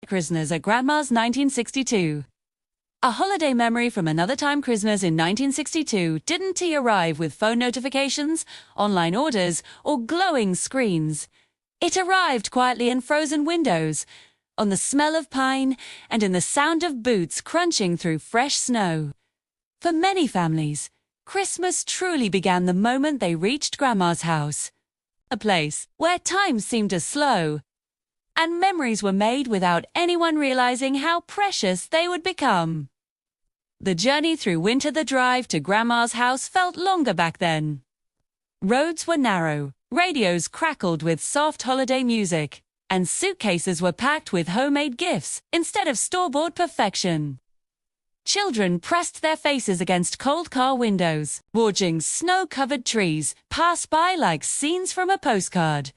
Christmas at Grandma's 1962. A holiday memory from another time. Christmas in 1962 didn't arrive with phone notifications, online orders, or glowing screens. It arrived quietly in frozen windows, on the smell of pine, and in the sound of boots crunching through fresh snow. For many families, Christmas truly began the moment they reached Grandma's house, a place where time seemed to slow, and memories were made without anyone realizing how precious they would become. The journey through winter, the drive to Grandma's house, felt longer back then. Roads were narrow, radios crackled with soft holiday music, and suitcases were packed with homemade gifts instead of store-bought perfection. Children pressed their faces against cold car windows, watching snow-covered trees pass by like scenes from a postcard.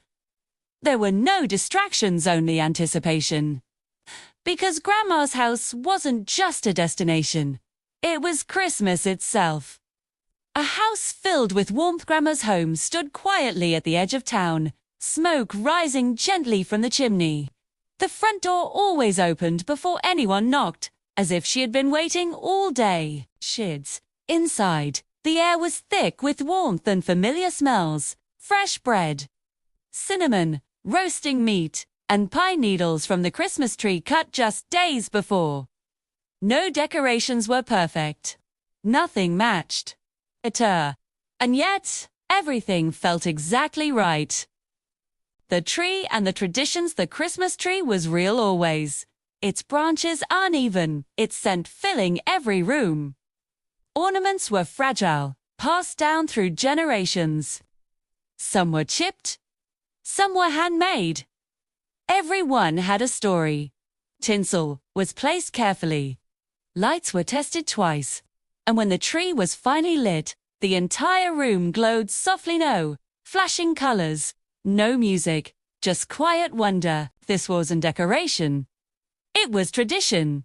There were no distractions, only anticipation. Because Grandma's house wasn't just a destination, it was Christmas itself. A house filled with warmth. Grandma's home stood quietly at the edge of town, smoke rising gently from the chimney. The front door always opened before anyone knocked, as if she had been waiting all day. Shids. Inside, the air was thick with warmth and familiar smells: fresh bread, cinnamon, roasting meat, and pine needles from the Christmas tree cut just days before. No decorations were perfect. Nothing matched. And yet, everything felt exactly right. The tree and the traditions. The Christmas tree was real always. Its branches uneven, its scent filling every room. Ornaments were fragile, passed down through generations. Some were chipped, some were handmade. Every one had a story. Tinsel was placed carefully. Lights were tested twice, and when the tree was finally lit, the entire room glowed softly. No flashing colors, no music, just quiet wonder. This wasn't decoration. It was tradition.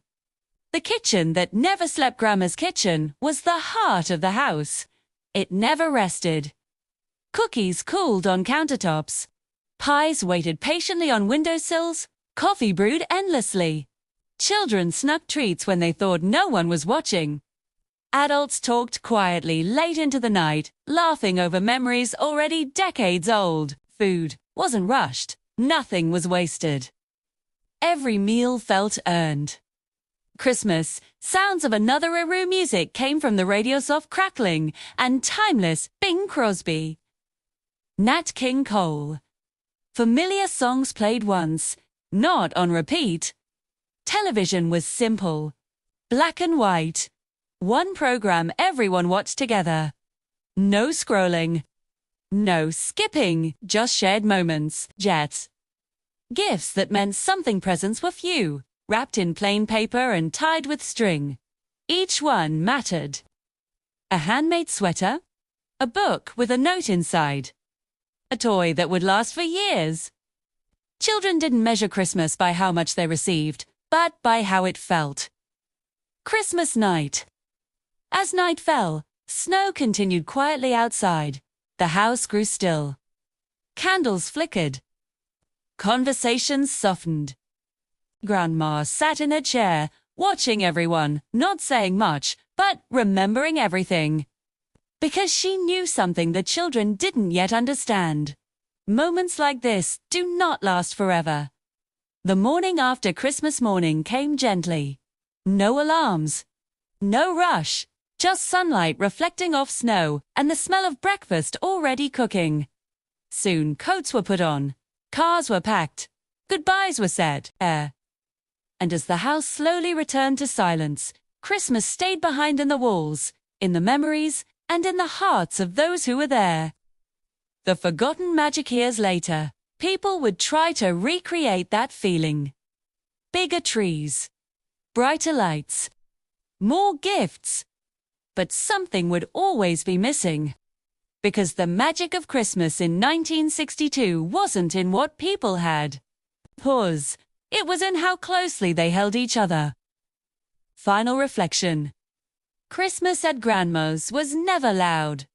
The kitchen that never slept. Grandma's kitchen was the heart of the house. It never rested. Cookies cooled on countertops. Pies waited patiently on windowsills. Coffee brewed endlessly. Children snuck treats when they thought no one was watching. Adults talked quietly late into the night, laughing over memories already decades old. Food wasn't rushed. Nothing was wasted. Every meal felt earned. Christmas, sounds of another era. Music came from the radio, soft crackling and timeless. Bing Crosby, Nat King Cole. Familiar songs played once, not on repeat. Television was simple, black and white. One program everyone watched together. No scrolling, no skipping, just shared moments. Jets. Gifts that meant something. Presents were few, wrapped in plain paper and tied with string. Each one mattered. A handmade sweater, a book with a note inside, a toy that would last for years. Children didn't measure Christmas by how much they received, but by how it felt. Christmas night. As night fell, snow continued quietly outside. The house grew still. Candles flickered. Conversations softened. Grandma sat in her chair, watching everyone, not saying much, but remembering everything. Because she knew something the children didn't yet understand. Moments like this do not last forever. The morning after Christmas morning came gently. No alarms. No rush. Just sunlight reflecting off snow and the smell of breakfast already cooking. Soon coats were put on. Cars were packed. Goodbyes were said. And as the house slowly returned to silence, Christmas stayed behind in the walls, in the memories, and in the hearts of those who were there. The forgotten magic. Years later, people would try to recreate that feeling. Bigger trees, brighter lights, more gifts. But something would always be missing. Because the magic of Christmas in 1962 wasn't in what people had. Pause. It was in how closely they held each other. Final reflection. Christmas at Grandma's was never loud.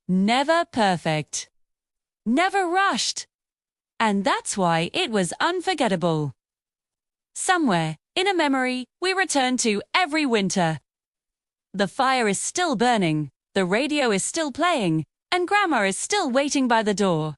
Never perfect. Never rushed. And that's why it was unforgettable. Somewhere, in a memory, we return to every winter. The fire is still burning, the radio is still playing, and Grandma is still waiting by the door.